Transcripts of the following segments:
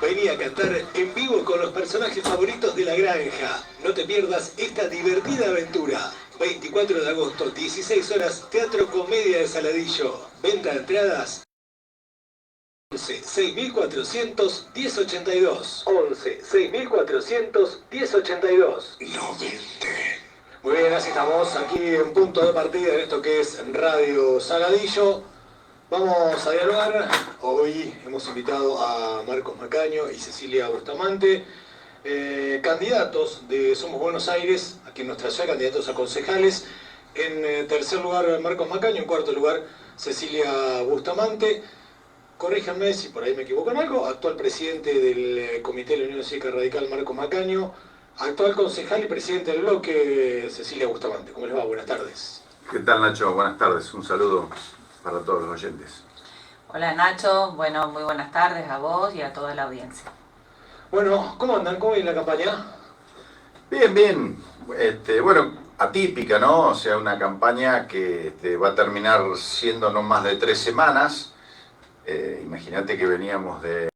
Vení a cantar en vivo con los personajes favoritos de La Granja. No te pierdas esta divertida aventura. 24 de agosto, 16 horas, Teatro Comedia de Saladillo. Venta de entradas 11 6400 1082. 11 6400 1082. No vente. Muy bien, así estamos aquí en punto de partida en esto que es Radio Saladillo. Vamos a dialogar. Hoy hemos invitado a Marcos Macaño y Cecilia Bustamante, candidatos de Somos Buenos Aires, aquí en nuestra ciudad, candidatos a concejales. En tercer lugar Marcos Macaño, en cuarto lugar Cecilia Bustamante. Corríjanme si por ahí me equivoco en algo. Actual presidente del Comité de la Unión Cívica Radical, Marcos Macaño. Actual concejal y presidente del bloque, Cecilia Bustamante. ¿Cómo les va? Buenas tardes. ¿Qué tal, Nacho? Buenas tardes. Un saludo para todos los oyentes. Hola, Nacho. Bueno, muy buenas tardes a vos y a toda la audiencia. Bueno, ¿cómo andan? ¿Cómo viene la campaña? Bien, bien. Bueno, atípica, ¿no? O sea, una campaña que va a terminar siendo no más de 3 semanas. Imagínate que veníamos de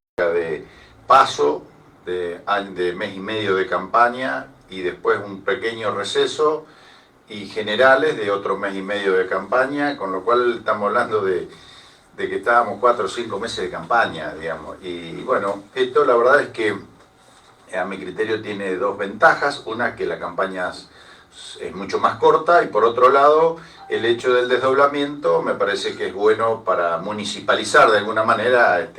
paso, de mes y medio de campaña y después un pequeño receso y generales de otro mes y medio de campaña, con lo cual estamos hablando de que estábamos 4 o 5 meses de campaña, digamos. Y bueno, esto la verdad es que a mi criterio tiene 2 ventajas. Una, que la campaña es mucho más corta, y por otro lado, el hecho del desdoblamiento me parece que es bueno para municipalizar de alguna manera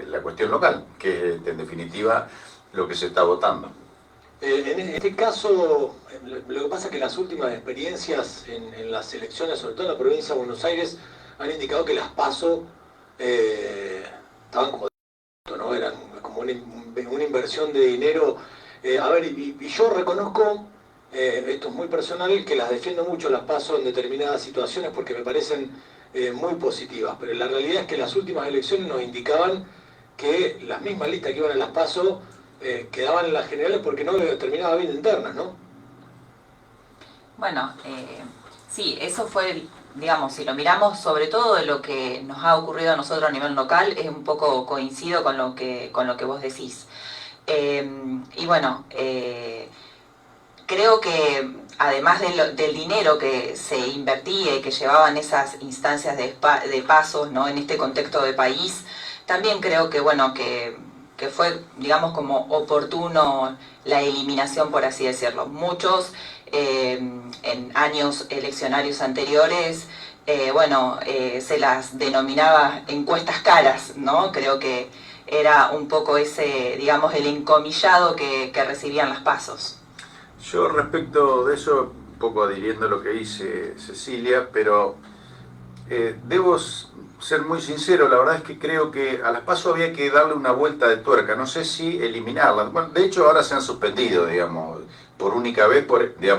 la cuestión local, que es en definitiva lo que se está votando. En este caso, lo que pasa es que las últimas experiencias en las elecciones, sobre todo en la provincia de Buenos Aires, han indicado que las PASO estaban como ¿no? Eran como una inversión de dinero. A ver, y yo reconozco, esto es muy personal, que las defiendo mucho las PASO en determinadas situaciones porque me parecen muy positivas, pero la realidad es que las últimas elecciones nos indicaban que las mismas listas que iban a las PASO quedaban en las generales porque no terminaba bien internas, ¿no? Bueno, sí, eso fue, digamos, si lo miramos sobre todo de lo que nos ha ocurrido a nosotros a nivel local, es un poco coincido con lo que vos decís. Y bueno, creo que además del dinero que se invertía y que llevaban esas instancias de pasos, ¿no? En este contexto de país, también creo que, bueno, que fue, digamos, como oportuno la eliminación, por así decirlo. Muchos, en años eleccionarios anteriores, se las denominaba encuestas caras, ¿no? Creo que era un poco ese, digamos, el encomillado que recibían las pasos. Yo respecto de eso, un poco adhiriendo a lo que dice Cecilia, pero debo ser muy sincero, la verdad es que creo que a las PASO había que darle una vuelta de tuerca, no sé si eliminarlas. Bueno, de hecho ahora se han suspendido, digamos, por única vez,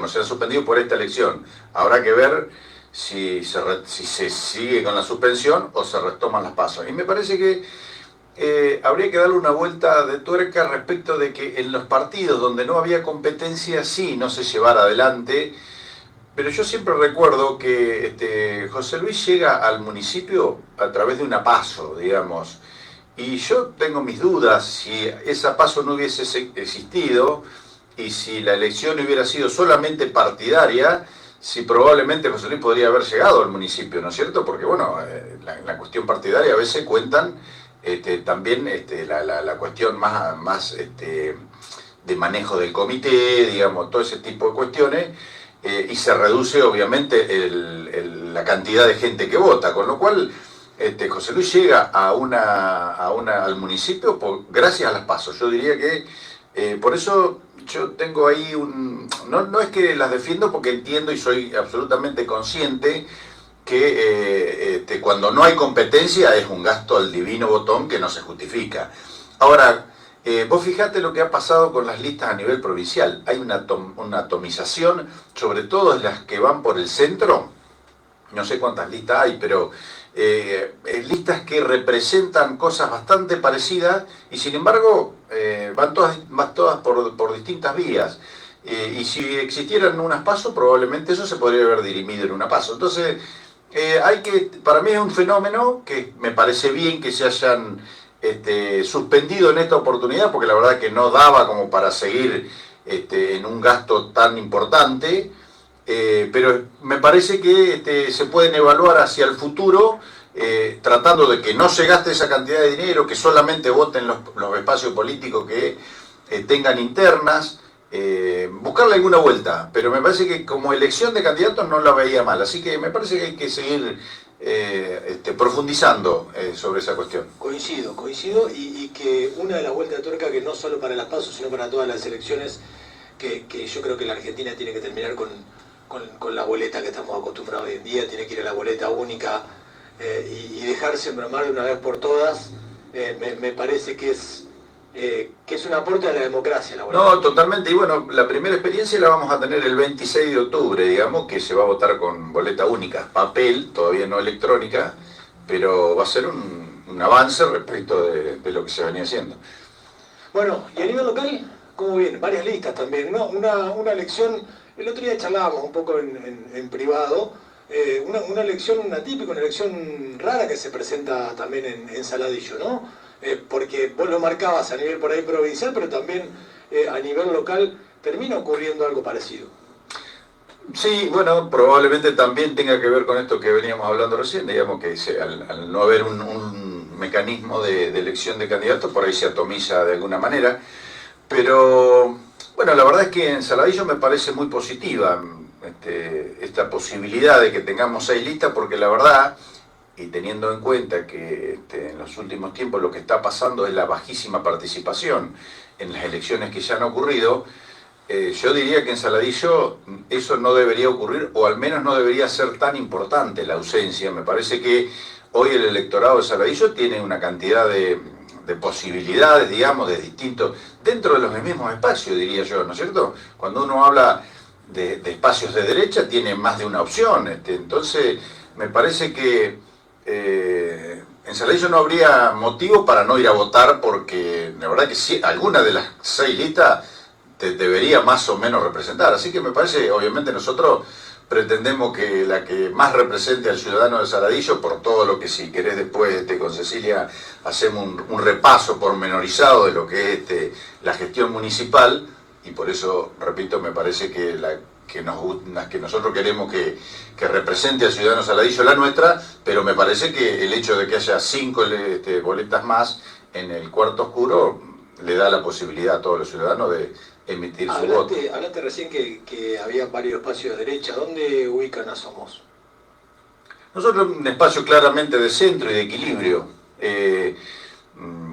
se han suspendido por esta elección. Habrá que ver si se sigue con la suspensión o se retoman las PASO. Y me parece que habría que darle una vuelta de tuerca respecto de que en los partidos donde no había competencia sí no se llevara adelante. Pero yo siempre recuerdo que José Luis llega al municipio a través de una PASO, digamos, y yo tengo mis dudas si esa PASO no hubiese existido y si la elección hubiera sido solamente partidaria, si probablemente José Luis podría haber llegado al municipio, ¿no es cierto? Porque bueno, la cuestión partidaria a veces cuentan también la cuestión más de manejo del comité, digamos, todo ese tipo de cuestiones. Y se reduce obviamente la cantidad de gente que vota, con lo cual José Luis llega al municipio gracias a las PASO. Yo diría que por eso yo tengo ahí no es que las defiendo, porque entiendo y soy absolutamente consciente que cuando no hay competencia es un gasto al divino botón que no se justifica. Ahora, vos fijate lo que ha pasado con las listas a nivel provincial. Hay una atomización, sobre todo en las que van por el centro. No sé cuántas listas hay, pero listas que representan cosas bastante parecidas y sin embargo van todas por distintas vías. Y si existieran unas PASO, probablemente eso se podría haber dirimido en una PASO. Entonces, para mí es un fenómeno que me parece bien que se hayan suspendido en esta oportunidad, porque la verdad que no daba como para seguir en un gasto tan importante, pero me parece que se pueden evaluar hacia el futuro, tratando de que no se gaste esa cantidad de dinero, que solamente voten los espacios políticos que tengan internas, buscarle alguna vuelta, pero me parece que como elección de candidatos no la veía mal, así que me parece que hay que seguir profundizando sobre esa cuestión. Coincido y que una de las vueltas de tuerca que no solo para las PASO sino para todas las elecciones, que yo creo que la Argentina tiene que terminar con la boleta que estamos acostumbrados hoy en día, tiene que ir a la boleta única y dejarse embromar de una vez por todas, me parece que es un aporte a la democracia. No, totalmente. Y bueno, la primera experiencia la vamos a tener el 26 de octubre, digamos, que se va a votar con boleta única, papel, todavía no electrónica, pero va a ser un avance respecto de lo que se venía haciendo. Bueno, y a nivel local, ¿cómo viene? Varias listas también, ¿no? Una elección, el otro día charlábamos un poco en privado, una elección atípica, una elección rara que se presenta también en Saladillo, ¿no? Porque vos lo marcabas a nivel por ahí provincial, pero también a nivel local termina ocurriendo algo parecido. Sí, bueno, probablemente también tenga que ver con esto que veníamos hablando recién, digamos que al no haber un mecanismo de elección de candidatos, por ahí se atomiza de alguna manera, pero bueno, la verdad es que en Saladillo me parece muy positiva esta posibilidad de que tengamos 6 listas, porque la verdad, y teniendo en cuenta que en los últimos tiempos lo que está pasando es la bajísima participación en las elecciones que ya han ocurrido, yo diría que en Saladillo eso no debería ocurrir, o al menos no debería ser tan importante la ausencia. Me parece que hoy el electorado de Saladillo tiene una cantidad de posibilidades, digamos, de distintos, dentro de los mismos espacios, diría yo, ¿no es cierto? Cuando uno habla de espacios de derecha, tiene más de una opción. Entonces, me parece que en Saladillo no habría motivo para no ir a votar, porque la verdad que sí, alguna de las 6 listas te debería más o menos representar. Así que me parece, obviamente nosotros pretendemos que la que más represente al ciudadano de Saladillo, por todo lo que, si querés después con Cecilia hacemos un repaso pormenorizado de lo que es la gestión municipal, y por eso, repito, me parece que la que nosotros queremos que represente al ciudadano Saladillo la nuestra, pero me parece que el hecho de que haya 5 boletas más en el cuarto oscuro le da la posibilidad a todos los ciudadanos de emitir su voto. Hablaste recién que había varios espacios de derecha. ¿Dónde ubican a Somos? Nosotros un espacio claramente de centro y de equilibrio.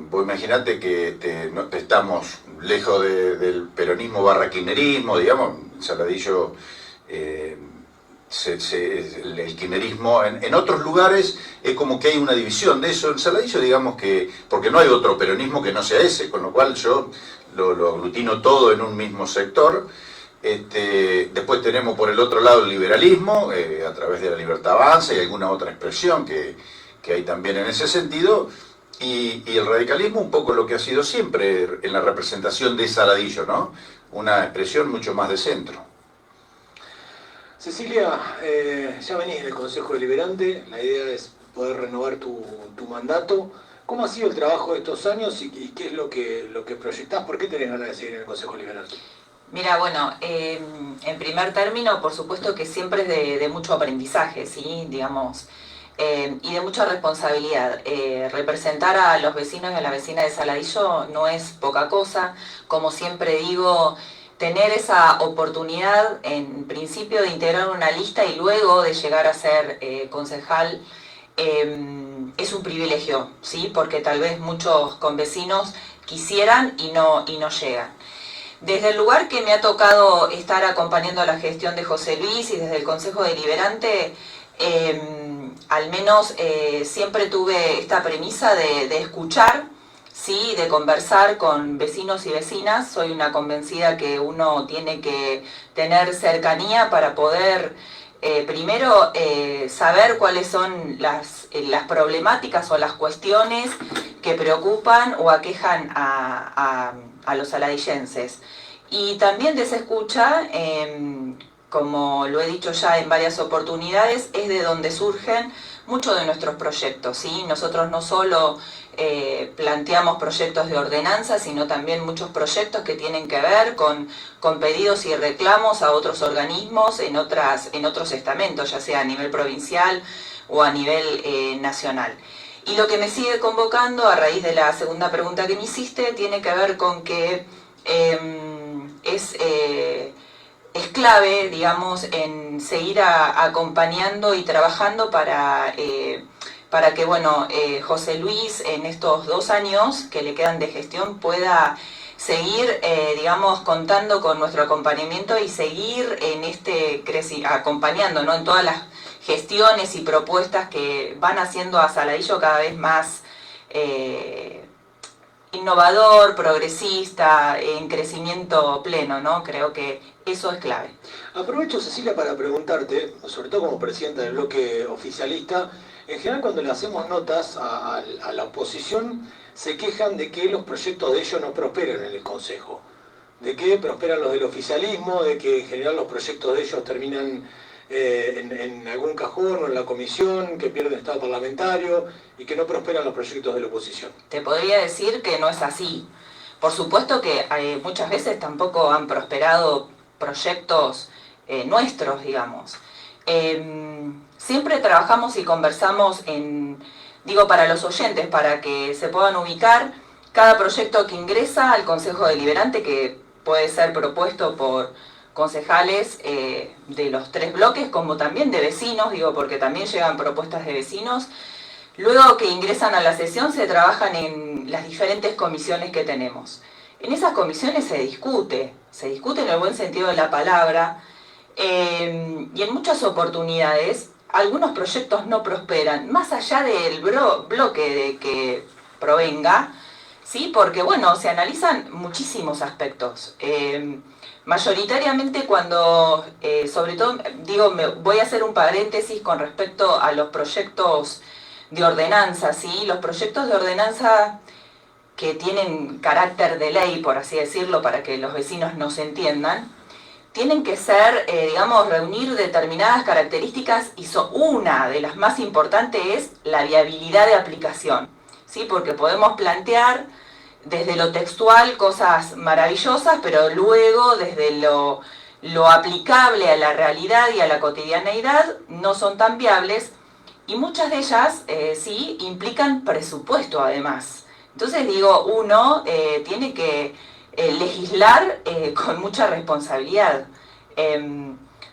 Vos imaginate que no estamos lejos del peronismo barra kirchnerismo, digamos. En Saladillo el kirchnerismo en otros lugares es como que hay una división de eso. En Saladillo, digamos que, porque no hay otro peronismo que no sea ese, con lo cual yo lo aglutino todo en un mismo sector. Después tenemos por el otro lado el liberalismo, a través de la Libertad Avanza y alguna otra expresión que hay también en ese sentido, y el radicalismo un poco lo que ha sido siempre en la representación de Saladillo, ¿no? Una expresión mucho más de centro. Cecilia, ya venís en el Consejo Deliberante, la idea es poder renovar tu mandato. ¿Cómo ha sido el trabajo de estos años y qué es lo que proyectás? ¿Por qué tenés ganas de seguir en el Consejo Deliberante? Mira, bueno, en primer término, por supuesto que siempre es de mucho aprendizaje, ¿sí? Digamos, y de mucha responsabilidad. Representar a los vecinos y a las vecinas de Saladillo no es poca cosa. Como siempre digo, tener esa oportunidad, en principio, de integrar una lista y luego de llegar a ser concejal, es un privilegio, ¿sí? Porque tal vez muchos convecinos quisieran y no llegan. Desde el lugar que me ha tocado estar acompañando la gestión de José Luis y desde el Consejo Deliberante, al menos siempre tuve esta premisa de escuchar, ¿sí? De conversar con vecinos y vecinas. Soy una convencida que uno tiene que tener cercanía para poder primero saber cuáles son las problemáticas o las cuestiones que preocupan o aquejan a los saladillenses. Y también de esa escucha, como lo he dicho ya en varias oportunidades, es de donde surgen muchos de nuestros proyectos, ¿sí? Nosotros no solo planteamos proyectos de ordenanza, sino también muchos proyectos que tienen que ver con pedidos y reclamos a otros organismos en otros estamentos, ya sea a nivel provincial o a nivel nacional. Y lo que me sigue convocando, a raíz de la segunda pregunta que me hiciste, tiene que ver con que es clave, digamos, en seguir acompañando y trabajando para que, bueno, José Luis en estos 2 años que le quedan de gestión pueda seguir, digamos, contando con nuestro acompañamiento y seguir en acompañando, ¿no?, en todas las gestiones y propuestas que van haciendo a Saladillo cada vez más innovador, progresista, en crecimiento pleno, ¿no? Creo que eso es clave. Aprovecho, Cecilia, para preguntarte, sobre todo como presidenta del bloque oficialista, en general cuando le hacemos notas a la oposición, se quejan de que los proyectos de ellos no prosperan en el Consejo, de que prosperan los del oficialismo, de que en general los proyectos de ellos terminan en algún cajón o en la comisión, que pierden estado parlamentario y que no prosperan los proyectos de la oposición. Te podría decir que no es así. Por supuesto que muchas veces tampoco han prosperado proyectos nuestros, digamos. Siempre trabajamos y conversamos digo para los oyentes, para que se puedan ubicar, cada proyecto que ingresa al Consejo Deliberante, que puede ser propuesto por concejales de los 3 bloques, como también de vecinos, digo, porque también llegan propuestas de vecinos. Luego que ingresan a la sesión se trabajan en las diferentes comisiones que tenemos. En esas comisiones se discute en el buen sentido de la palabra, y en muchas oportunidades algunos proyectos no prosperan, más allá del bloque de que provenga, ¿sí? Porque bueno, se analizan muchísimos aspectos. Mayoritariamente cuando, sobre todo, digo, voy a hacer un paréntesis con respecto a los proyectos de ordenanza, ¿sí? Los proyectos de ordenanza que tienen carácter de ley, por así decirlo, para que los vecinos nos entiendan, tienen que ser, digamos, reunir determinadas características y una de las más importantes es la viabilidad de aplicación, ¿sí? Porque podemos plantear desde lo textual cosas maravillosas, pero luego desde lo aplicable a la realidad y a la cotidianeidad no son tan viables, y muchas de ellas sí implican presupuesto además. Entonces digo, uno tiene que legislar con mucha responsabilidad.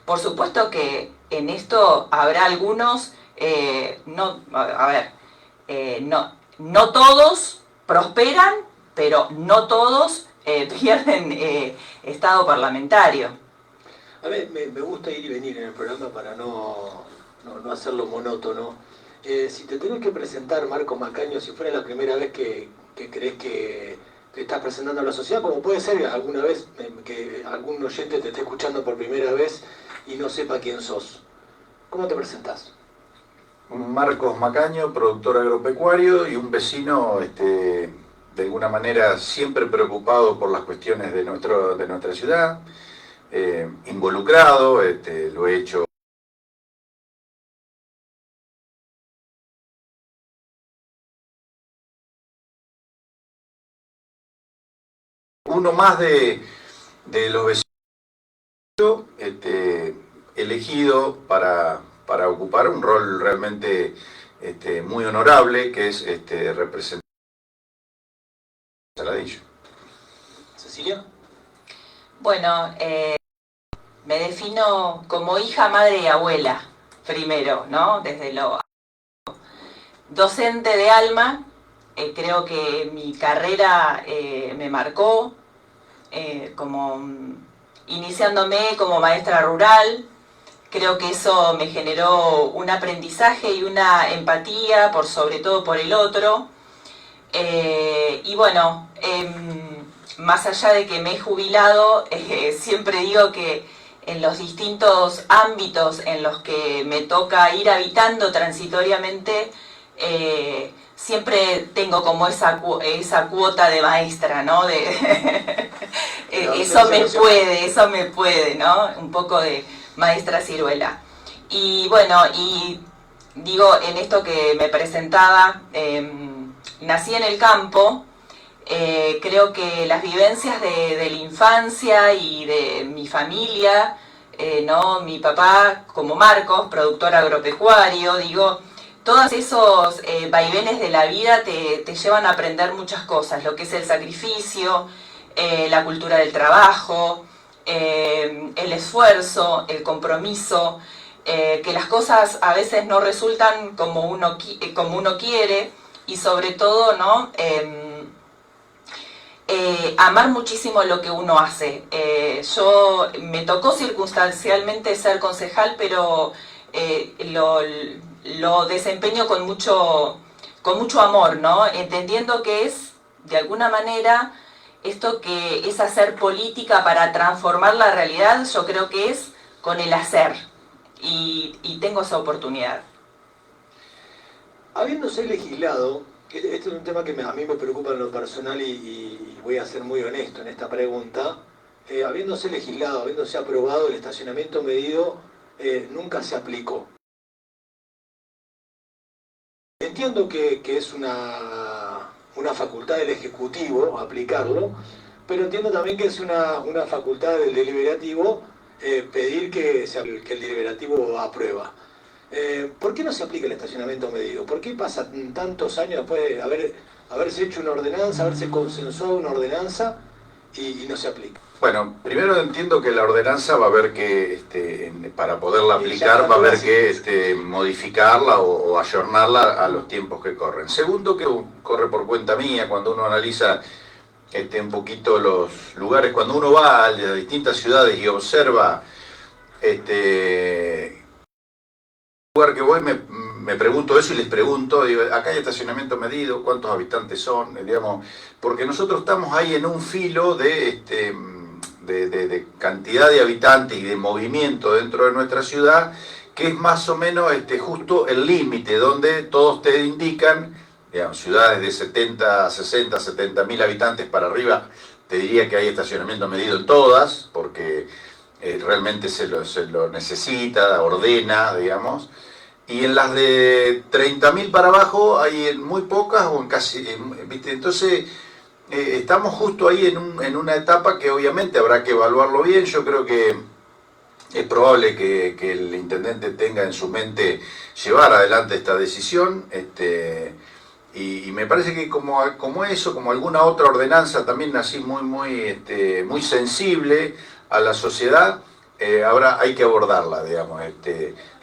Por supuesto que en esto habrá algunos, no todos prosperan, pero no todos pierden estado parlamentario. A ver, me gusta ir y venir en el programa para no hacerlo monótono. Si te tenés que presentar, Marcos Macaño, si fuera la primera vez que crees que te estás presentando a la sociedad, como puede ser alguna vez que algún oyente te esté escuchando por primera vez y no sepa quién sos, ¿cómo te presentás? Marcos Macaño, productor agropecuario y un vecino, de alguna manera siempre preocupado por las cuestiones de nuestra ciudad, involucrado, lo he hecho. Uno más de los vecinos elegido para ocupar un rol realmente muy honorable, que es representar a Saladillo. ¿Cecilia? Bueno, me defino como hija, madre y abuela, primero, ¿no? Desde lo docente de alma, creo que mi carrera me marcó, como iniciándome como maestra rural. Creo que eso me generó un aprendizaje y una empatía, sobre todo por el otro. Y bueno, más allá de que me he jubilado, siempre digo que en los distintos ámbitos en los que me toca ir habitando transitoriamente, siempre tengo como esa cuota de maestra, ¿no? Eso me puede, ¿no? Un poco de maestra ciruela. Y bueno, y digo, en esto que me presentaba, nací en el campo, creo que las vivencias de la infancia y de mi familia, ¿no? Mi papá como Marcos, productor agropecuario, digo, todos esos vaivenes de la vida te llevan a aprender muchas cosas, lo que es el sacrificio, la cultura del trabajo, el esfuerzo, el compromiso, que las cosas a veces no resultan como uno quiere, y sobre todo, ¿no? Amar muchísimo lo que uno hace. Yo me tocó circunstancialmente ser concejal, pero lo desempeño con mucho amor, ¿no? Entendiendo que es, de alguna manera, esto que es hacer política para transformar la realidad, yo creo que es con el hacer, y tengo esa oportunidad. Habiéndose legislado, este es un tema que a mí me preocupa en lo personal y voy a ser muy honesto en esta pregunta, habiéndose legislado, habiéndose aprobado el estacionamiento medido, nunca se aplicó. Entiendo que es una facultad del Ejecutivo aplicarlo, pero entiendo también que es una facultad del Deliberativo pedir que el Deliberativo aprueba. ¿Por qué no se aplica el estacionamiento medido? ¿Por qué pasa tantos años después de haberse hecho una ordenanza, haberse consensuado una ordenanza y no se aplica? Bueno, primero entiendo que la ordenanza va a haber que, para poderla aplicar, va a haber que modificarla o ayornarla a los tiempos que corren. Segundo, que corre por cuenta mía, cuando uno analiza un poquito los lugares, cuando uno va a las distintas ciudades y observa lugar que voy, me pregunto eso y les pregunto, digo, acá hay estacionamiento medido, ¿cuántos habitantes son? Digamos, porque nosotros estamos ahí en un filo de cantidad de habitantes y de movimiento dentro de nuestra ciudad, que es más o menos justo el límite, donde todos te indican, digamos, ciudades de 70, 60, 70 mil habitantes para arriba, te diría que hay estacionamiento medido en todas, porque realmente se lo necesita, ordena, digamos, y en las de 30.000 para abajo hay en muy pocas o en casi, ¿viste? Entonces estamos justo ahí en una etapa que obviamente habrá que evaluarlo bien. Yo creo que es probable que el intendente tenga en su mente llevar adelante esta decisión, y me parece que como eso, como alguna otra ordenanza también así muy sensible a la sociedad, ahora hay que abordarla, digamos.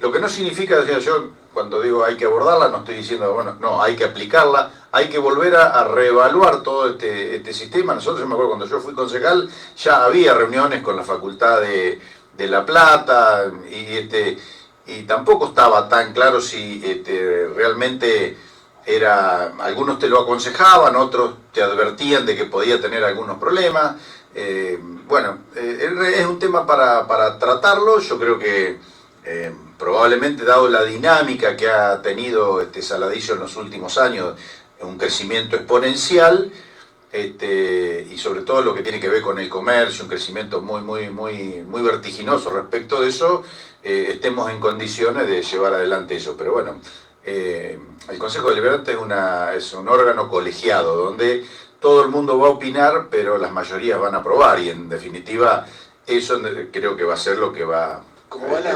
Lo que no significa, yo cuando digo hay que abordarla, no estoy diciendo, bueno, no, hay que aplicarla, hay que volver a reevaluar todo este sistema. Nosotros, yo me acuerdo, cuando yo fui concejal, ya había reuniones con la Facultad de La Plata, y tampoco estaba tan claro si realmente era, algunos te lo aconsejaban, otros te advertían de que podía tener algunos problemas. Bueno, es un tema para tratarlo. Yo creo que probablemente, dado la dinámica que ha tenido Saladillo en los últimos años, un crecimiento exponencial, y sobre todo lo que tiene que ver con el comercio, un crecimiento muy vertiginoso respecto de eso, estemos en condiciones de llevar adelante eso. Pero bueno, el Consejo Deliberante es un órgano colegiado donde todo el mundo va a opinar, pero las mayorías van a aprobar, y en definitiva eso creo que va a ser lo que va. Como va la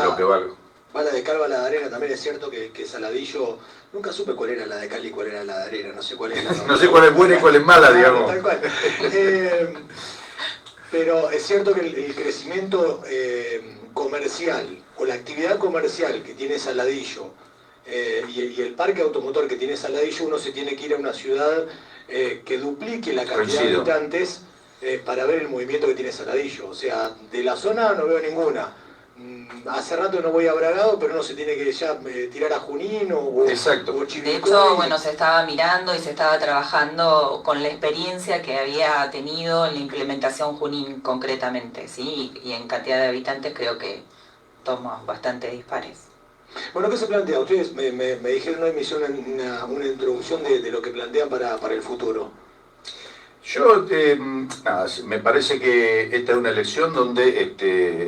de Cal, va la de Arena. También es cierto que Saladillo, nunca supe cuál era la de Cal y cuál era la de Arena, no sé cuál es la no sé cuál es buena y cuál es mala, digamos. Tal cual. Pero es cierto que el crecimiento comercial, o la actividad comercial que tiene Saladillo, y el parque automotor que tiene Saladillo, uno se tiene que ir a una ciudad que duplique la cantidad de habitantes para ver el movimiento que tiene Saladillo. O sea, de la zona no veo ninguna. Hace rato no voy a Bragado, pero uno se tiene que ya tirar a Junín o Chivilcoy. De hecho, bueno, se estaba mirando y se estaba trabajando con la experiencia que había tenido en la implementación Junín concretamente, ¿sí? Y en cantidad de habitantes creo que somos bastante dispares. Bueno, ¿qué se plantea? Ustedes me dijeron hoy, me hicieron una introducción de lo que plantean para el futuro. Yo, nada, me parece que esta es una elección donde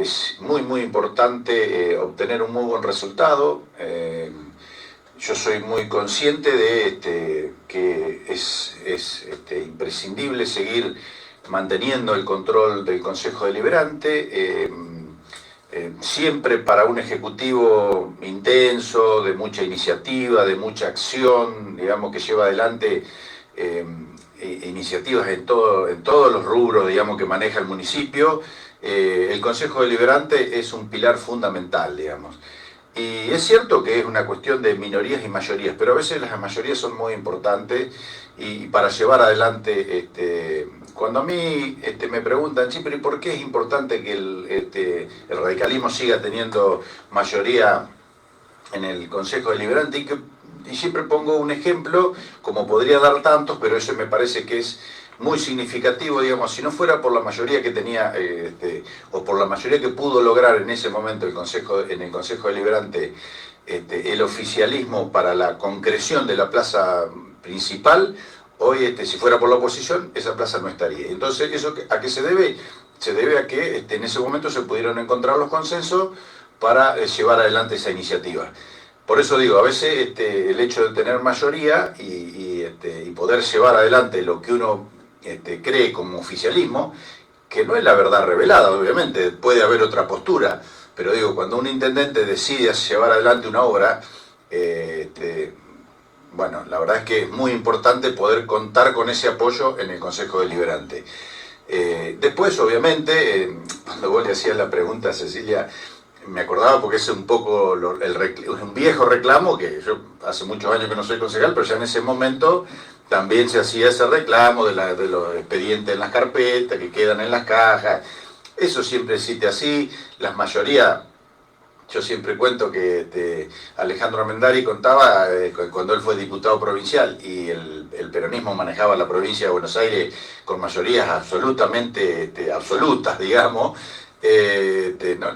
es muy importante obtener un muy buen resultado. yo soy muy consciente de que es imprescindible seguir manteniendo el control del Consejo Deliberante, siempre para un Ejecutivo intenso, de mucha iniciativa, de mucha acción, digamos, que lleva adelante iniciativas en todos los rubros, digamos, que maneja el municipio. El Consejo Deliberante es un pilar fundamental, digamos. Y es cierto que es una cuestión de minorías y mayorías, pero a veces las mayorías son muy importantes y para llevar adelante, cuando a mí me preguntan, sí, pero ¿y por qué es importante que el radicalismo siga teniendo mayoría en el Consejo Deliberante? Y siempre pongo un ejemplo, como podría dar tantos, pero eso me parece que es muy significativo, digamos, si no fuera por la mayoría que tenía, o por la mayoría que pudo lograr en ese momento en el Consejo Deliberante, el oficialismo para la concreción de la plaza principal, hoy, si fuera por la oposición, esa plaza no estaría. Entonces, ¿eso a qué se debe? Se debe a que en ese momento se pudieron encontrar los consensos para llevar adelante esa iniciativa. Por eso digo, a veces el hecho de tener mayoría y poder llevar adelante lo que uno cree como oficialismo, que no es la verdad revelada, obviamente, puede haber otra postura, pero digo, cuando un intendente decide llevar adelante una obra, bueno, la verdad es que es muy importante poder contar con ese apoyo en el Consejo Deliberante. Después, obviamente, cuando vos le hacías la pregunta a Cecilia, me acordaba porque es un poco un viejo reclamo, que yo hace muchos años que no soy concejal, pero ya en ese momento también se hacía ese reclamo de los expedientes en las carpetas, que quedan en las cajas. Eso siempre existe así. Las mayorías, yo siempre cuento que Alejandro Armendari contaba cuando él fue diputado provincial y el peronismo manejaba la provincia de Buenos Aires con mayorías absolutamente absolutas, digamos.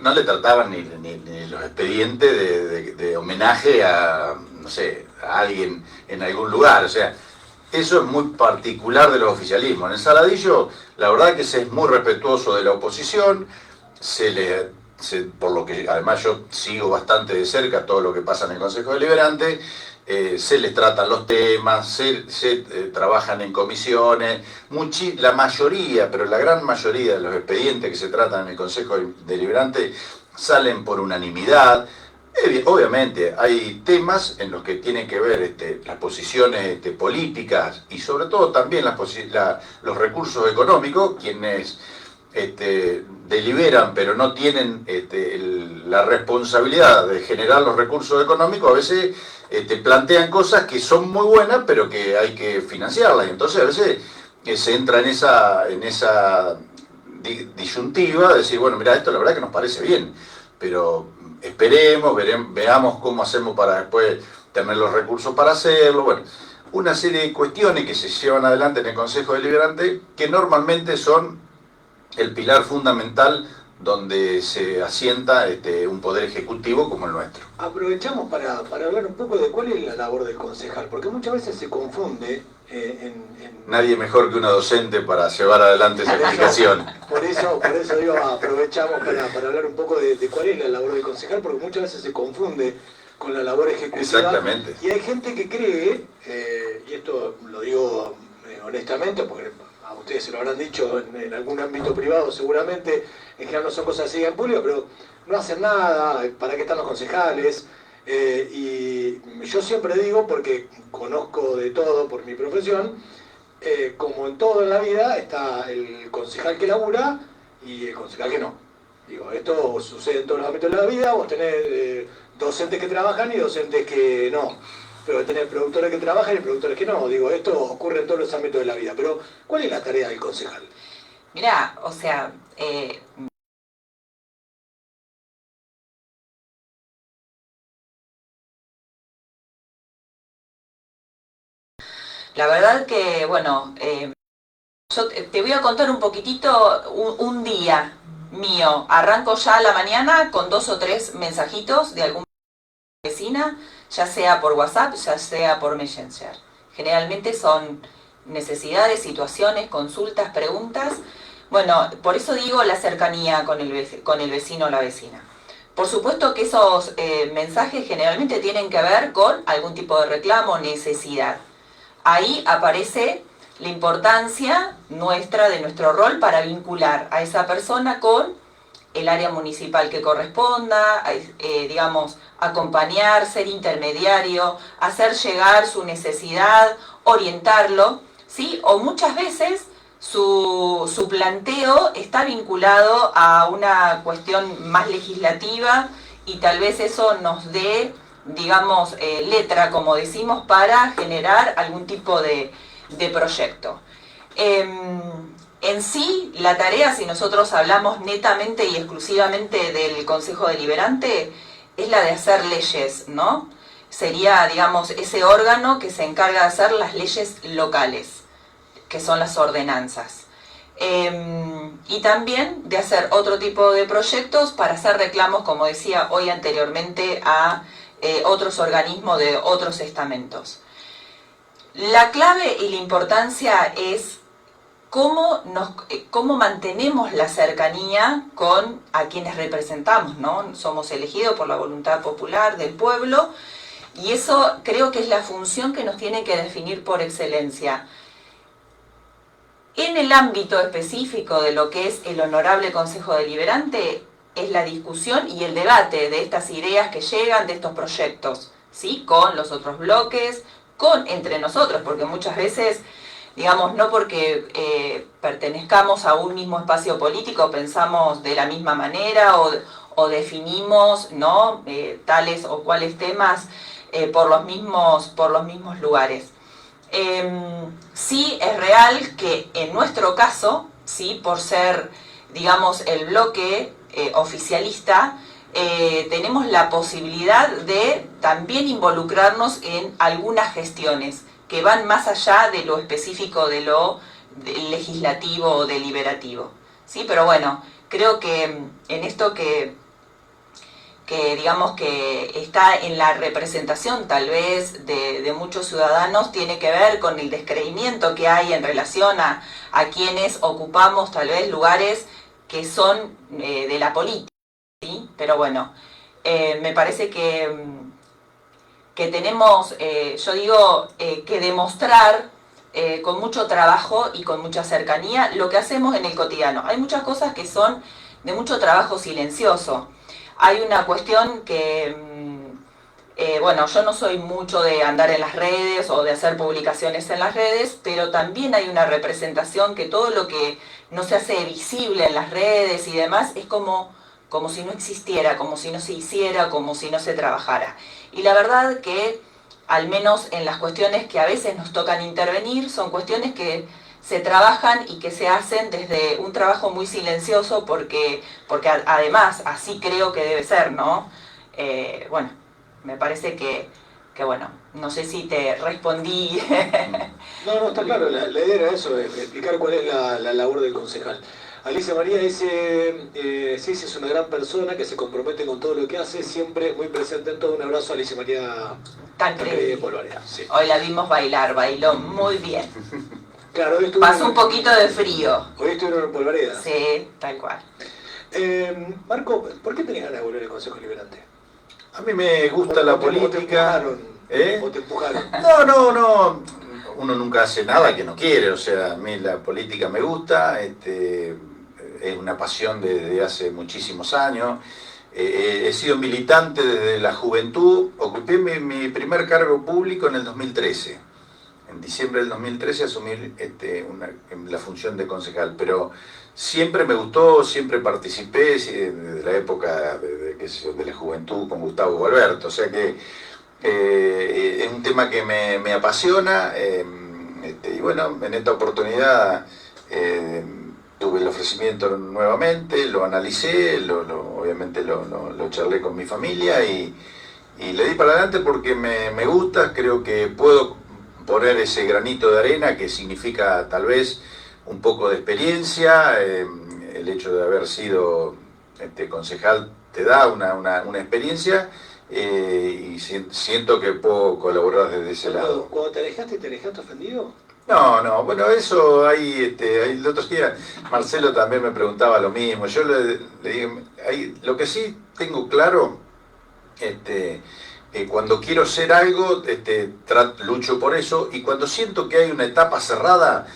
No le trataban ni los expedientes de homenaje a, no sé, a alguien en algún lugar. O sea, eso es muy particular de los oficialismos. En el Saladillo, la verdad que se es muy respetuoso de la oposición, por lo que además yo sigo bastante de cerca todo lo que pasa en el Consejo Deliberante, se les tratan los temas, se trabajan en comisiones, la mayoría, pero la gran mayoría de los expedientes que se tratan en el Consejo Deliberante salen por unanimidad. Obviamente hay temas en los que tienen que ver las posiciones políticas y sobre todo también los recursos económicos, quienes deliberan pero no tienen la responsabilidad de generar los recursos económicos, a veces plantean cosas que son muy buenas pero que hay que financiarlas, y entonces a veces se entra en esa disyuntiva de decir, bueno, mira, esto la verdad que nos parece bien, pero esperemos, veamos cómo hacemos para después tener los recursos para hacerlo. Bueno, una serie de cuestiones que se llevan adelante en el Consejo Deliberante que normalmente son el pilar fundamental donde se asienta un poder ejecutivo como el nuestro. Aprovechamos para hablar un poco de cuál es la labor del concejal, porque muchas veces se confunde Nadie mejor que una docente para llevar adelante esa explicación. Por eso digo, aprovechamos para hablar un poco de cuál es la labor del concejal, porque muchas veces se confunde con la labor ejecutiva. Exactamente. Y hay gente que cree, y esto lo digo honestamente, porque a ustedes se lo habrán dicho en algún ámbito privado seguramente, en general no son cosas así en público, pero no hacen nada, ¿para qué están los concejales? Y yo siempre digo, porque conozco de todo por mi profesión, como en todo en la vida, está el concejal que labura y el concejal que no. Digo, esto sucede en todos los ámbitos de la vida, vos tenés docentes que trabajan y docentes que no. Pero tenés productores que trabajan y productores que no. Digo, esto ocurre en todos los ámbitos de la vida. Pero, ¿cuál es la tarea del concejal? Mirá, o sea... La verdad que, bueno, yo te voy a contar un poquitito un día mío. Arranco ya a la mañana con 2 o 3 mensajitos de algún vecina, ya sea por WhatsApp, ya sea por Messenger. Generalmente son necesidades, situaciones, consultas, preguntas. Bueno, por eso digo la cercanía con el vecino o la vecina. Por supuesto que esos mensajes generalmente tienen que ver con algún tipo de reclamo o necesidad. Ahí aparece la importancia nuestra, de nuestro rol para vincular a esa persona con el área municipal que corresponda, digamos, acompañar, ser intermediario, hacer llegar su necesidad, orientarlo, ¿sí? O muchas veces su planteo está vinculado a una cuestión más legislativa y tal vez eso nos dé, digamos, letra, como decimos, para generar algún tipo de proyecto. En sí, la tarea, si nosotros hablamos netamente y exclusivamente del Consejo Deliberante, es la de hacer leyes, ¿no? Sería, digamos, ese órgano que se encarga de hacer las leyes locales, que son las ordenanzas. Y también de hacer otro tipo de proyectos para hacer reclamos, como decía hoy anteriormente, a otros organismos de otros estamentos. La clave y la importancia es cómo mantenemos la cercanía con a quienes representamos, ¿no? Somos elegidos por la voluntad popular del pueblo y eso creo que es la función que nos tiene que definir por excelencia. En el ámbito específico de lo que es el Honorable Consejo Deliberante, es la discusión y el debate de estas ideas que llegan, de estos proyectos, ¿sí? Con los otros bloques, entre nosotros, porque muchas veces, digamos, no porque pertenezcamos a un mismo espacio político pensamos de la misma manera o definimos, ¿no? Tales o cuales temas por los mismos lugares. Sí es real que en nuestro caso, sí, por ser, digamos, el bloque oficialista, tenemos la posibilidad de también involucrarnos en algunas gestiones que van más allá de lo específico de lo legislativo o deliberativo, ¿sí? Pero bueno, creo que en esto que digamos que está en la representación tal vez de muchos ciudadanos, tiene que ver con el descreimiento que hay en relación a quienes ocupamos tal vez lugares que son de la política, ¿sí? Pero bueno, me parece que tenemos, yo digo, que demostrar con mucho trabajo y con mucha cercanía lo que hacemos en el cotidiano. Hay muchas cosas que son de mucho trabajo silencioso. Hay una cuestión que, bueno, yo no soy mucho de andar en las redes o de hacer publicaciones en las redes, pero también hay una representación que todo lo que no se hace visible en las redes y demás es como si no existiera, como si no se hiciera, como si no se trabajara. Y la verdad que, al menos en las cuestiones que a veces nos tocan intervenir, son cuestiones que se trabajan y que se hacen desde un trabajo muy silencioso porque además así creo que debe ser, ¿no? Bueno, me parece que bueno, no sé si te respondí. No, está claro, la idea era eso, explicar cuál es la labor del concejal. Alicia María dice, sí, es una gran persona que se compromete con todo lo que hace, siempre muy presente en todo. Un abrazo a Alicia María Tancredi Polvareda. Sí. Hoy la vimos bailar, bailó muy bien. Claro, hoy pasó un poquito de frío. Hoy estuvieron en Polvareda. Sí, tal cual. Marco, ¿por qué tenés ganas de volver al Consejo Deliberante? A mí me gusta la política. ¿O te empujaron? No. Uno nunca hace nada que no quiere. O sea, a mí la política me gusta. Es una pasión desde hace muchísimos años. He sido militante desde la juventud. Ocupé mi primer cargo público en el 2013. En diciembre del 2013 asumí la función de concejal, pero siempre me gustó, siempre participé desde la época de la juventud con Gustavo Gualberto, o sea que es un tema que me apasiona, y bueno, en esta oportunidad tuve el ofrecimiento nuevamente, lo analicé, obviamente lo charlé con mi familia y le di para adelante porque me gusta, creo que puedo poner ese granito de arena que significa tal vez un poco de experiencia. El hecho de haber sido concejal te da una experiencia y siento que puedo colaborar desde ese lado. Cuando te alejaste ofendido? No, bueno, eso ahí el otro día Marcelo también me preguntaba lo mismo. Yo le digo, lo que sí tengo claro, cuando quiero ser algo, lucho por eso, y cuando siento que hay una etapa cerrada,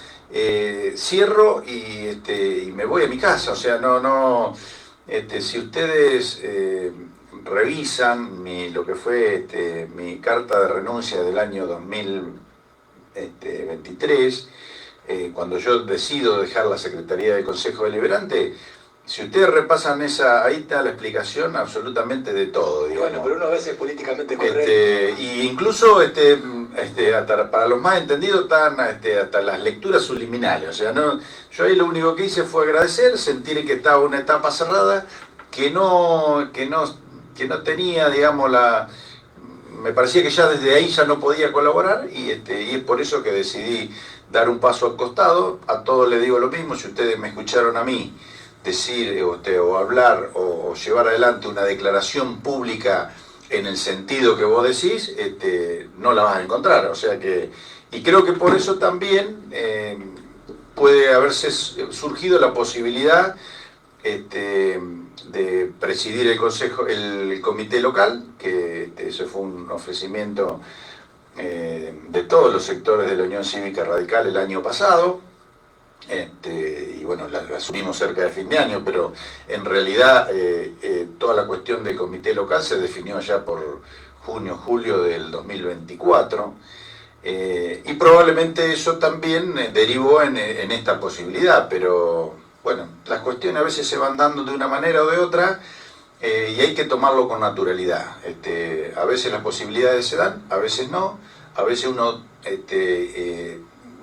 cierro y me voy a mi casa. O sea, si ustedes revisan lo que fue mi carta de renuncia del año 2023, cuando yo decido dejar la Secretaría de Consejo Deliberante, si ustedes repasan ahí está la explicación absolutamente de todo, digamos. Bueno, pero uno a veces es políticamente correcto. Y incluso hasta para los más entendidos están hasta las lecturas subliminales. O sea, yo ahí lo único que hice fue agradecer, sentir que estaba una etapa cerrada, que no tenía, digamos, me parecía que ya desde ahí ya no podía colaborar, y es por eso que decidí dar un paso al costado. A todos les digo lo mismo. Si ustedes me escucharon a mí decir o hablar o llevar adelante una declaración pública en el sentido que vos decís, no la vas a encontrar. O sea que, y creo que por eso también puede haberse surgido la posibilidad de presidir el comité local, que eso fue un ofrecimiento de todos los sectores de la Unión Cívica Radical el año pasado. Y bueno, la asumimos cerca de fin de año, pero en realidad toda la cuestión del comité local se definió ya por junio, julio del 2024, y probablemente eso también derivó en esta posibilidad, pero bueno, las cuestiones a veces se van dando de una manera o de otra, y hay que tomarlo con naturalidad. A veces las posibilidades se dan, a veces no, a veces uno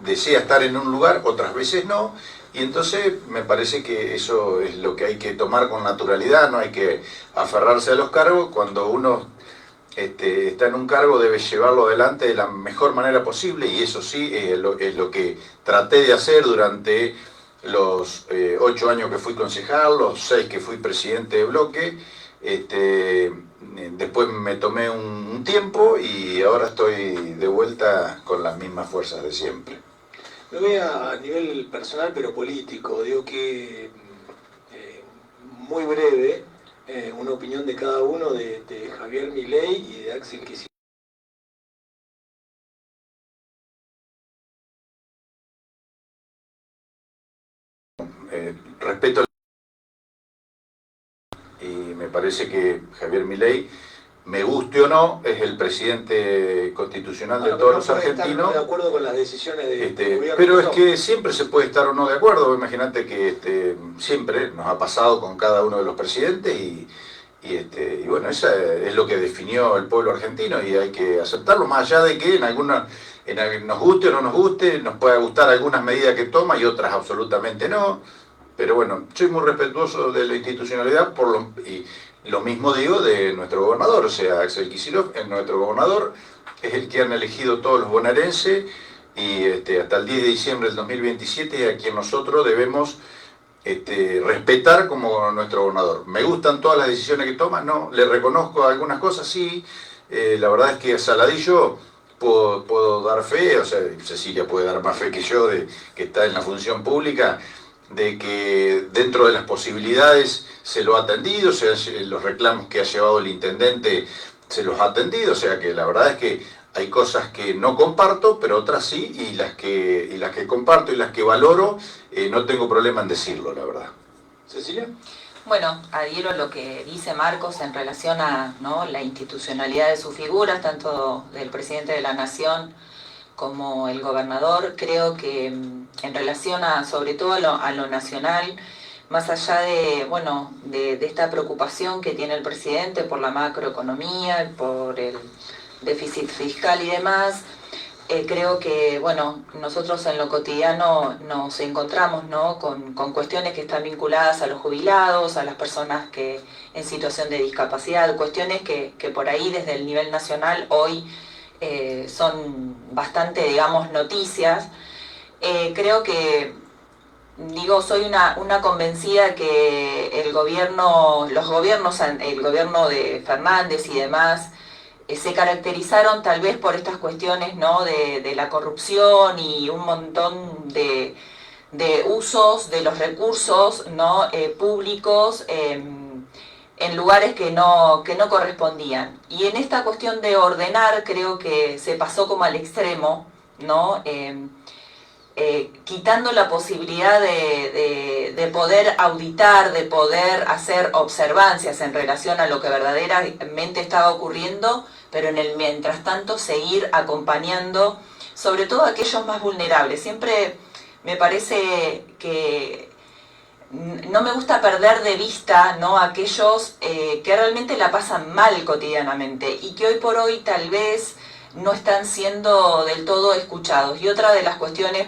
desea estar en un lugar, otras veces no, y entonces me parece que eso es lo que hay que tomar con naturalidad. No hay que aferrarse a los cargos. Cuando uno está en un cargo debe llevarlo adelante de la mejor manera posible, y eso sí es lo que traté de hacer durante los 8 años que fui concejal, los 6 que fui presidente de bloque. Después me tomé un tiempo y ahora estoy de vuelta con las mismas fuerzas de siempre. Me voy a nivel personal pero político. Digo que muy breve, una opinión de cada uno de Javier Milei y de Axel Kicillof. Respeto, y me parece que Javier Milei, me guste o no, es el presidente constitucional de todos los argentinos. Estar de acuerdo con las decisiones del gobierno. Pero es que siempre se puede estar o no de acuerdo. Imagínate que siempre nos ha pasado con cada uno de los presidentes, y bueno, eso es lo que definió el pueblo argentino, y hay que aceptarlo, más allá de que nos guste o no nos guste, nos pueda gustar algunas medidas que toma y otras absolutamente no. Pero bueno, soy muy respetuoso de la institucionalidad, y lo mismo digo de nuestro gobernador. O sea, Axel Kicillof es nuestro gobernador, es el que han elegido todos los bonaerenses, y hasta el 10 de diciembre del 2027, a quien nosotros debemos respetar como nuestro gobernador. Me gustan todas las decisiones que toma, no, le reconozco algunas cosas, sí. La verdad es que a Saladillo puedo dar fe, o sea, Cecilia puede dar más fe que yo, de que está en la función pública, de que dentro de las posibilidades se lo ha atendido. O sea, los reclamos que ha llevado el intendente se los ha atendido. O sea que la verdad es que hay cosas que no comparto, pero otras sí, y las que comparto y las que valoro, no tengo problema en decirlo, la verdad. ¿Cecilia? Bueno, adhiero a lo que dice Marcos en relación a, ¿no?, la institucionalidad de sus figuras, tanto del presidente de la Nación como el gobernador. Creo que en relación sobre todo a lo nacional, más allá de esta preocupación que tiene el presidente por la macroeconomía, por el déficit fiscal y demás, creo que nosotros en lo cotidiano nos encontramos, ¿no?, con cuestiones que están vinculadas a los jubilados, a las personas que en situación de discapacidad, cuestiones que por ahí desde el nivel nacional hoy son bastante, digamos, noticias. Creo que, soy una convencida que el gobierno de Fernández y demás, se caracterizaron tal vez por estas cuestiones, ¿no?, de la corrupción y un montón de usos de los recursos, ¿no?, públicos en lugares que no correspondían. Y en esta cuestión de ordenar creo que se pasó como al extremo, ¿no? Quitando la posibilidad de poder auditar, de poder hacer observancias en relación a lo que verdaderamente estaba ocurriendo, pero en el mientras tanto seguir acompañando, sobre todo a aquellos más vulnerables. Siempre me parece que no me gusta perder de vista, ¿no?, a aquellos que realmente la pasan mal cotidianamente y que hoy por hoy tal vez no están siendo del todo escuchados. Y otra de las cuestiones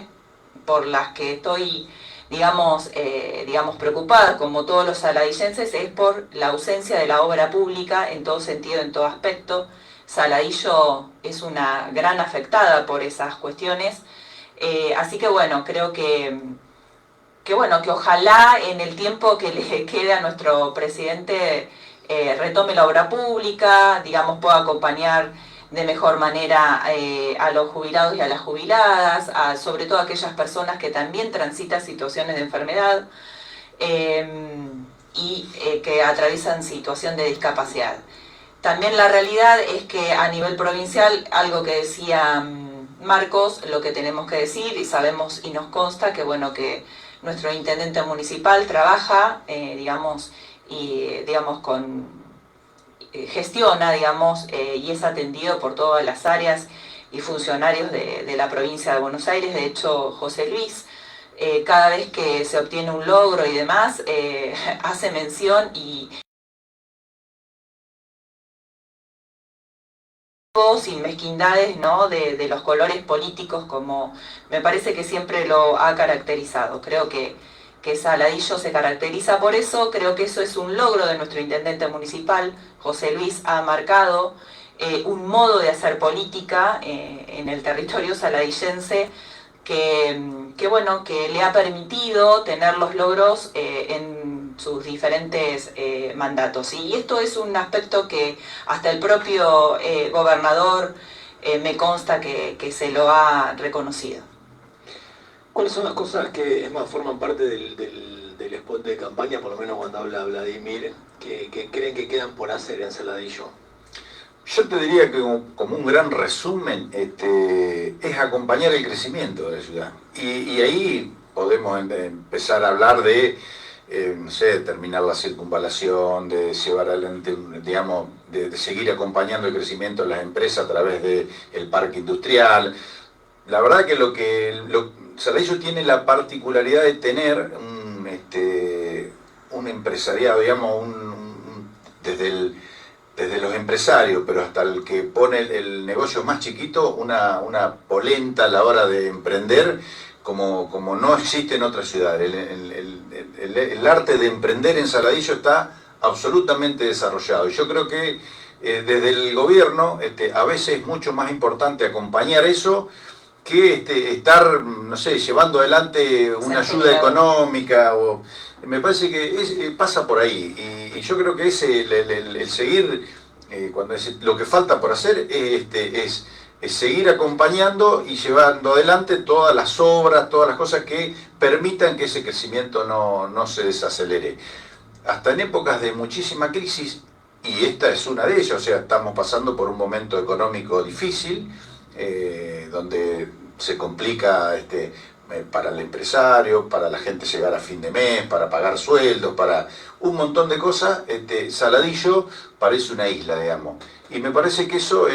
por las que estoy, digamos, preocupada, como todos los saladillenses, es por la ausencia de la obra pública en todo sentido, en todo aspecto. Saladillo es una gran afectada por esas cuestiones, así que bueno, creo que ojalá en el tiempo que le quede a nuestro presidente retome la obra pública, digamos, pueda acompañar de mejor manera a los jubilados y a las jubiladas, sobre todo a aquellas personas que también transitan situaciones de enfermedad y que atraviesan situación de discapacidad. También la realidad es que a nivel provincial, algo que decía Marcos, lo que tenemos que decir, y sabemos y nos consta que bueno, que nuestro intendente municipal trabaja, gestiona, y es atendido por todas las áreas y funcionarios de la provincia de Buenos Aires. De hecho, José Luis, cada vez que se obtiene un logro y demás, hace mención y sin mezquindades, ¿no?, de los colores políticos, como me parece que siempre lo ha caracterizado. Creo que Saladillo se caracteriza por eso. Creo que eso es un logro de nuestro intendente municipal. José Luis ha marcado un modo de hacer política en el territorio saladillense que le ha permitido tener los logros en sus diferentes mandatos. Y esto es un aspecto que hasta el propio gobernador me consta que se lo ha reconocido. ¿Cuáles son las cosas que forman parte del spot de campaña, por lo menos cuando habla Vladimir, que creen que quedan por hacer en Saladillo? Yo te diría que como un gran resumen es acompañar el crecimiento de la ciudad. Y ahí podemos empezar a hablar de, no sé, terminar la circunvalación, de llevar adelante, digamos, de seguir acompañando el crecimiento de las empresas a través del parque industrial. La verdad que Saladillo tiene la particularidad de tener un empresariado, digamos, desde los empresarios, pero hasta el que pone el negocio más chiquito, una polenta a la hora de emprender, como no existe en otras ciudades. El arte de emprender en Saladillo está absolutamente desarrollado. Y yo creo que desde el gobierno a veces es mucho más importante acompañar eso que estar, no sé, llevando adelante una ayuda económica. Me parece que pasa por ahí. Y yo creo que es el seguir, cuando lo que falta por hacer es seguir acompañando y llevando adelante todas las obras, todas las cosas que permitan que ese crecimiento no se desacelere. Hasta en épocas de muchísima crisis, y esta es una de ellas, o sea, estamos pasando por un momento económico difícil, donde se complica para el empresario, para la gente llegar a fin de mes, para pagar sueldos, para un montón de cosas. Saladillo parece una isla, digamos. Y me parece que eso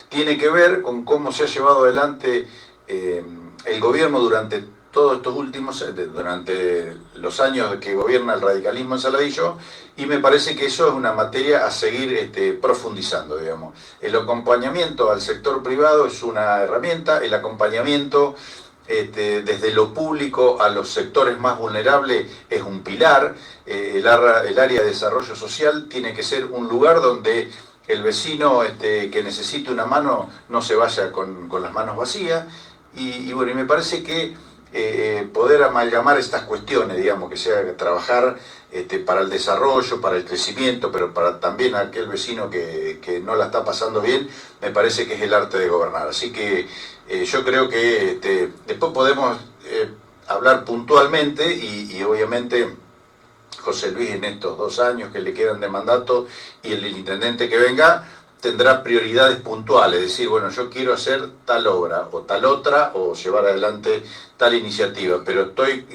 tiene que ver con cómo se ha llevado adelante el gobierno durante todos estos últimos, durante los años que gobierna el radicalismo en Saladillo, y me parece que eso es una materia a seguir profundizando, digamos. El acompañamiento al sector privado es una herramienta, el acompañamiento desde lo público a los sectores más vulnerables es un pilar. El área de desarrollo social tiene que ser un lugar donde el vecino que necesite una mano no se vaya con las manos vacías. Y bueno, y me parece que poder amalgamar estas cuestiones, digamos, que sea trabajar para el desarrollo, para el crecimiento, pero para también aquel vecino que no la está pasando bien, me parece que es el arte de gobernar. Así que yo creo que después podemos hablar puntualmente y obviamente José Luis en estos 2 años que le quedan de mandato y el intendente que venga tendrá prioridades puntuales, decir, bueno, yo quiero hacer tal obra o tal otra o llevar adelante tal iniciativa, pero estoy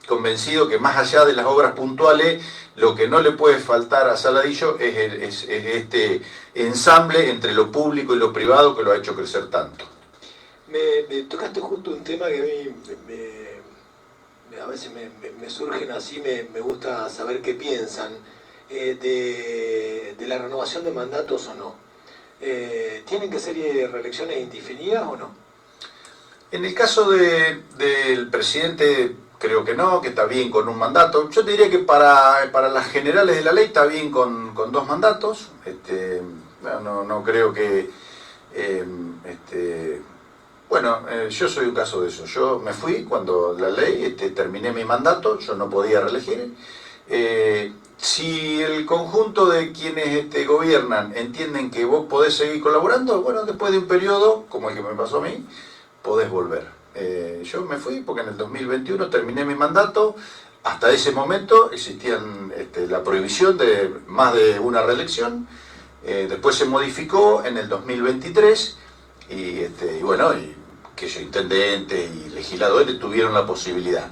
convencido que más allá de las obras puntuales, lo que no le puede faltar a Saladillo es este ensamble entre lo público y lo privado que lo ha hecho crecer tanto. Me tocaste justo un tema que a mí a veces me surgen así, me gusta saber qué piensan. De la renovación de mandatos o no. ¿Tienen que ser reelecciones indefinidas o no? En el caso del presidente, creo que no, que está bien con un mandato. Yo diría que para las generales de la ley está bien con 2 mandatos. No creo que... yo soy un caso de eso. Yo me fui cuando la ley, terminé mi mandato, yo no podía reelegir. Si el conjunto de quienes gobiernan entienden que vos podés seguir colaborando, bueno, después de un periodo, como el que me pasó a mí, podés volver. Yo me fui porque en el 2021 terminé mi mandato. Hasta ese momento existían la prohibición de más de una reelección. Después se modificó en el 2023 y que yo, intendentes y legisladores tuvieron la posibilidad.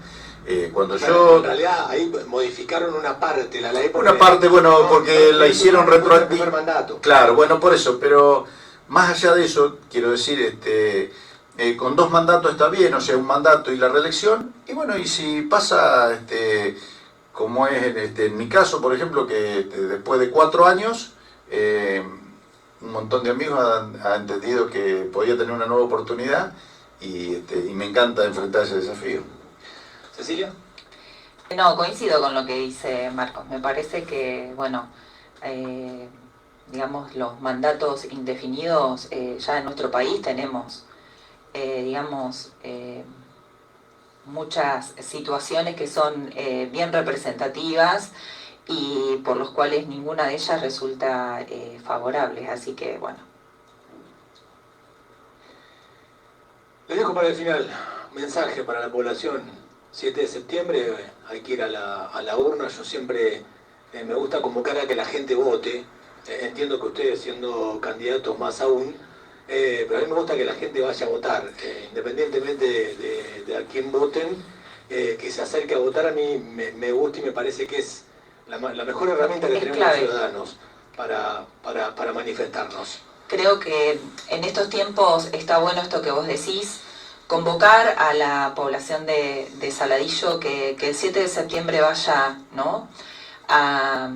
Cuando yo... En realidad ahí modificaron una parte la ley. Una parte, bueno, porque la hicieron retroactiva. Claro, bueno, por eso, pero más allá de eso, quiero decir, con 2 mandatos está bien, o sea, un mandato y la reelección, y bueno, y si pasa, como es en mi caso, por ejemplo, que después de 4 años, un montón de amigos han entendido que podía tener una nueva oportunidad y me encanta enfrentar ese desafío. ¿Cecilia? No, coincido con lo que dice Marcos. Me parece que, bueno, digamos, los mandatos indefinidos, ya en nuestro país tenemos, muchas situaciones que son bien representativas y por los cuales ninguna de ellas resulta favorable. Así que, bueno. Les dejo para el final mensaje para la población. 7 de septiembre hay que ir a la urna. Yo siempre me gusta convocar a que la gente vote. Entiendo que ustedes siendo candidatos más aún, pero a mí me gusta que la gente vaya a votar, independientemente de a quién voten, que se acerque a votar. A mí me gusta y me parece que es la mejor herramienta que tenemos los ciudadanos para manifestarnos. Creo que en estos tiempos está bueno esto que vos decís, convocar a la población de Saladillo que el 7 de septiembre vaya, ¿no?, a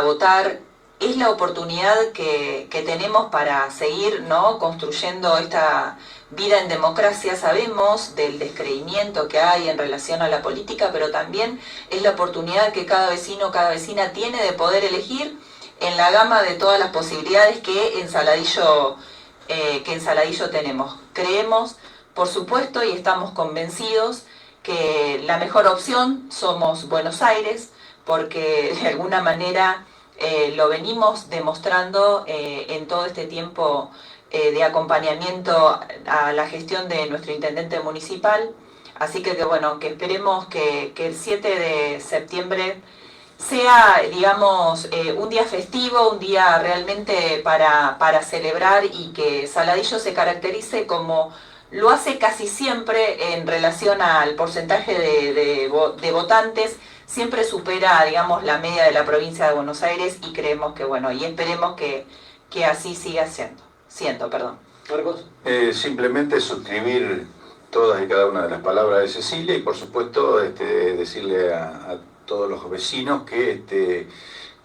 votar. Es la oportunidad que tenemos para seguir, ¿no?, construyendo esta vida en democracia. Sabemos del descreimiento que hay en relación a la política, pero también es la oportunidad que cada vecino, cada vecina tiene de poder elegir en la gama de todas las posibilidades que en Saladillo tenemos. Creemos, por supuesto, y estamos convencidos que la mejor opción somos Buenos Aires, porque de alguna manera lo venimos demostrando en todo este tiempo de acompañamiento a la gestión de nuestro intendente municipal. Así que bueno, que esperemos que el 7 de septiembre sea, digamos, un día festivo, un día realmente para celebrar, y que Saladillo se caracterice como lo hace casi siempre en relación al porcentaje de votantes. Siempre supera, digamos, la media de la provincia de Buenos Aires, y creemos que, bueno, y esperemos que así siga siendo. Marcos. Simplemente suscribir todas y cada una de las palabras de Cecilia, y por supuesto decirle a todos los vecinos que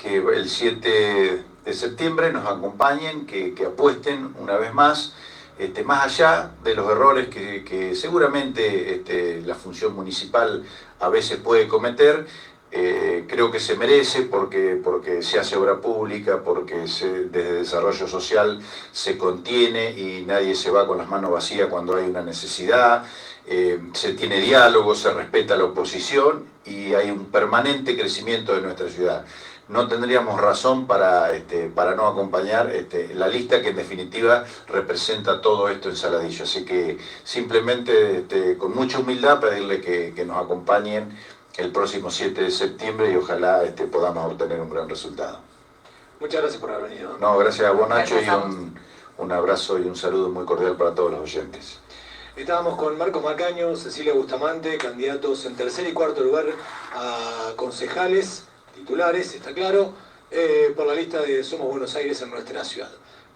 el 7 de septiembre nos acompañen, que apuesten una vez más, más allá de los errores que seguramente la función municipal a veces puede cometer. Creo que se merece porque se hace obra pública, porque desde desarrollo social se contiene y nadie se va con las manos vacías cuando hay una necesidad. se tiene diálogo, se respeta la oposición y hay un permanente crecimiento de nuestra ciudad. No tendríamos razón para no acompañar la lista que en definitiva representa todo esto en Saladillo. Así que simplemente con mucha humildad pedirle que nos acompañen el próximo 7 de septiembre y ojalá podamos obtener un gran resultado. Muchas gracias por haber venido. No, gracias a vos, Nacho, Gracias a vos. y un abrazo y un saludo muy cordial para todos los oyentes. Estábamos con Marcos Macaño, Cecilia Bustamante, candidatos en tercer y cuarto lugar a concejales titulares, está claro, por la lista de Somos Buenos Aires en nuestra ciudad.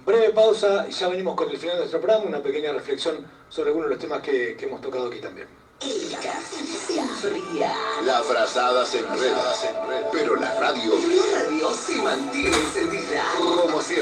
Breve pausa y ya venimos con el final de nuestro programa, una pequeña reflexión sobre algunos de los temas que hemos tocado aquí también. El gas se enfría. La frazada se enreda, pero la radio se mantiene encendida. Como siempre.